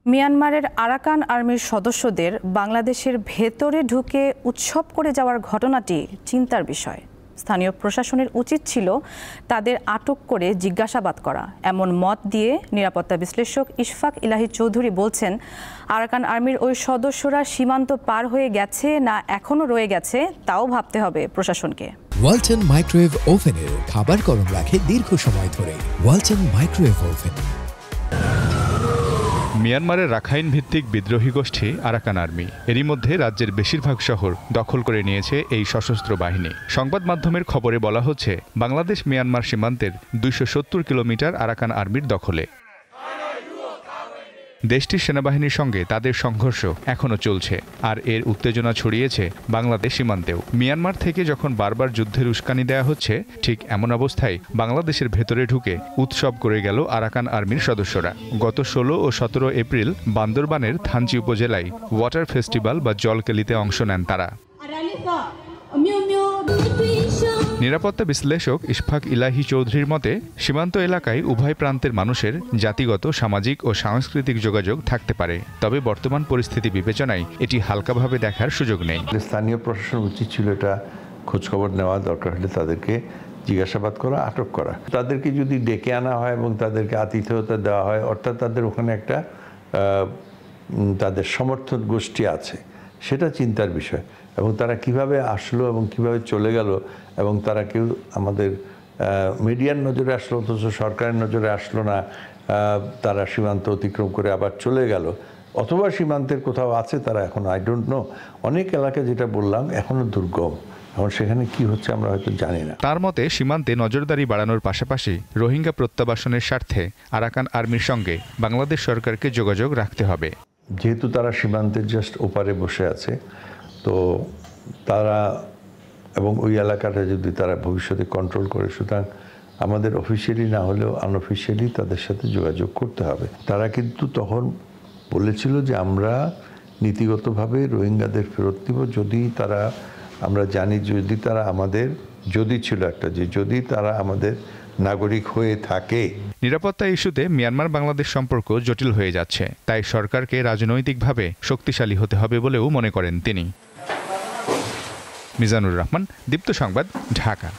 মিয়ানমারের আরাকান আর্মির সদস্যদের বাংলাদেশের ভেতরে ঢুকে উৎসব করে যাওয়ার ঘটনাটি চিন্তার বিষয়। স্থানীয় প্রশাসনের উচিত ছিল তাদের আটক করে জিজ্ঞাসাবাদ করা। এমন মত দিয়ে নিরাপত্তা বিশ্লেষক ইশফাক ইলাহি চৌধুরী বলছেন, আরাকান আর্মির ওই সদস্যরা সীমান্ত পার হয়ে গেছে না এখনো রয়ে গেছে তাও ভাবতে হবে প্রশাসনকে। ওয়ালটন মাইক্রোওয়েভ ওভেনের খাবার গরম রাখে দীর্ঘ সময় ধরে। Walton microwave oven. মিয়ানমারের রাখাইন ভিত্তিক বিদ্রোহী গোষ্ঠী আরাকান আর্মি এরই মধ্যে রাজ্যের বেশিরভাগ শহর দখল করে নিয়েছে এই সশস্ত্র বাহিনী। সংবাদ মাধ্যমের খবরে বলা হচ্ছে, বাংলাদেশ মিয়ানমার সীমান্তের ২৭০ কিলোমিটার আরাকান আর্মির দখলে। দেশটির সেনাবাহিনীর সঙ্গে তাদের সংঘর্ষ এখনও চলছে, আর এর উত্তেজনা ছড়িয়েছে বাংলাদেশ সীমান্তেও। মিয়ানমার থেকে যখন বারবার যুদ্ধের উস্কানি দেয়া হচ্ছে, ঠিক এমন অবস্থায় বাংলাদেশের ভেতরে ঢুকে উৎসব করে গেল আরাকান আর্মির সদস্যরা। গত ১৬ ও ১৭ এপ্রিল বান্দরবানের থানচি উপজেলায় ওয়াটার ফেস্টিভ্যাল বা জলকেলিতে অংশ নেন তারা। নিরাপত্তা বিশ্লেষক ইশফাক ইলাহি চৌধুরীর মতে, সীমান্ত এলাকায় উভয় প্রান্তের মানুষের জাতিগত, সামাজিক ও সাংস্কৃতিক যোগাযোগ থাকতে পারে, তবে বর্তমান পরিস্থিতি বিবেচনায় এটি হালকাভাবে দেখার সুযোগ নেই। স্থানীয় প্রশাসন উচিত ছিল এটা খোঁজখবর নেওয়া, দরকার হলে তাদেরকে জিজ্ঞাসাবাদ করা, আটক করা। তাদেরকে যদি ডেকে আনা হয় এবং তাদেরকে আতিথেয়তা দেওয়া হয়, অর্থাৎ তাদের ওখানে একটা তাদের সমর্থন গোষ্ঠী আছে, সেটা চিন্তার বিষয়। এবং তারা কিভাবে আসলো এবং কিভাবে চলে গেল, এবং তারা কেউ আমাদের মিডিয়ার নজরে আসলো অথচ সরকারের নজরে আসলো না, তারা সীমান্ত অতিক্রম করে আবার চলে গেল, অথবা সীমান্তের কোথাও আছে তারা এখন, আই ডোন্ট নো। অনেক এলাকা, যেটা বললাম, এখনও দুর্গম। এখন সেখানে কি হচ্ছে আমরা হয়তো জানি না। তার মতে, সীমান্তে নজরদারি বাড়ানোর পাশাপাশি রোহিঙ্গা প্রত্যাবাসনের স্বার্থে আরাকান আর্মির সঙ্গে বাংলাদেশ সরকারকে যোগাযোগ রাখতে হবে। যেহেতু তারা সীমান্তের জাস্ট ওপারে বসে আছে, তো তারা এবং ওই এলাকাটা যদি তারা ভবিষ্যতে কন্ট্রোল করে, সুতরাং আমাদের অফিসিয়ালি না হলেও আনঅফিসিয়ালি তাদের সাথে যোগাযোগ করতে হবে। তারা কিন্তু তখন বলেছিল যে আমরা নীতিগতভাবে রোহিঙ্গাদের ফেরত দিব যদি তারা, আমরা জানি যদি তারা আমাদের, যদি ছিল একটা, যে যদি তারা আমাদের নাগরিক হয়ে থাকে। নিরাপত্তা ইস্যুতে মিয়ানমার বাংলাদেশ সম্পর্ক জটিল হয়ে যাচ্ছে, তাই সরকারকে রাজনৈতিকভাবে শক্তিশালী হতে হবে বলেও মনে করেন তিনি। মিজানুর রহমান, দীপ্ত সংবাদ, ঢাকা।